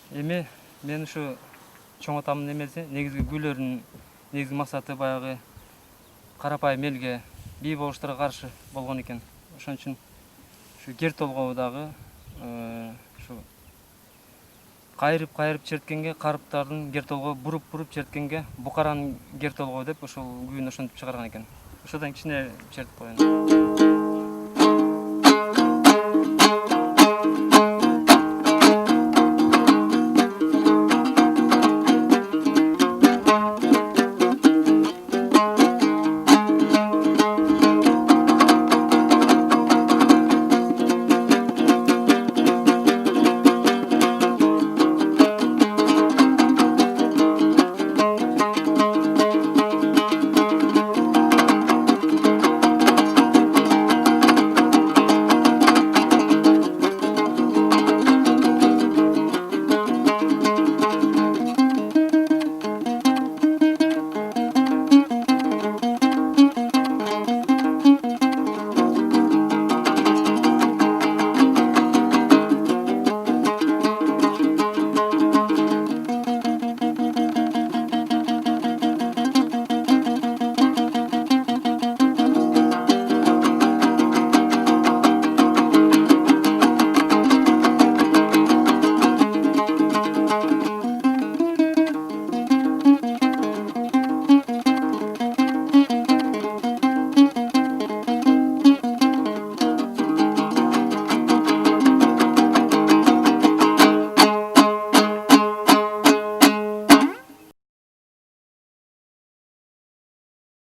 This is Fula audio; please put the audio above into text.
Эми мен ушу чоң атамдын эмеси негизги күйлөрүнүн негизги максаты баягы карапайым элге, бий болуштарга каршы болгон экен. Ошон үчүн ушу кер толгоо дагы ушу кайрып черткенге, карыптардын кер толгоо буруп черткенге букаранын кер толгоо деп ушул күйүн ошентип чыгарган экен. Ошодон кичине чертип коеюн.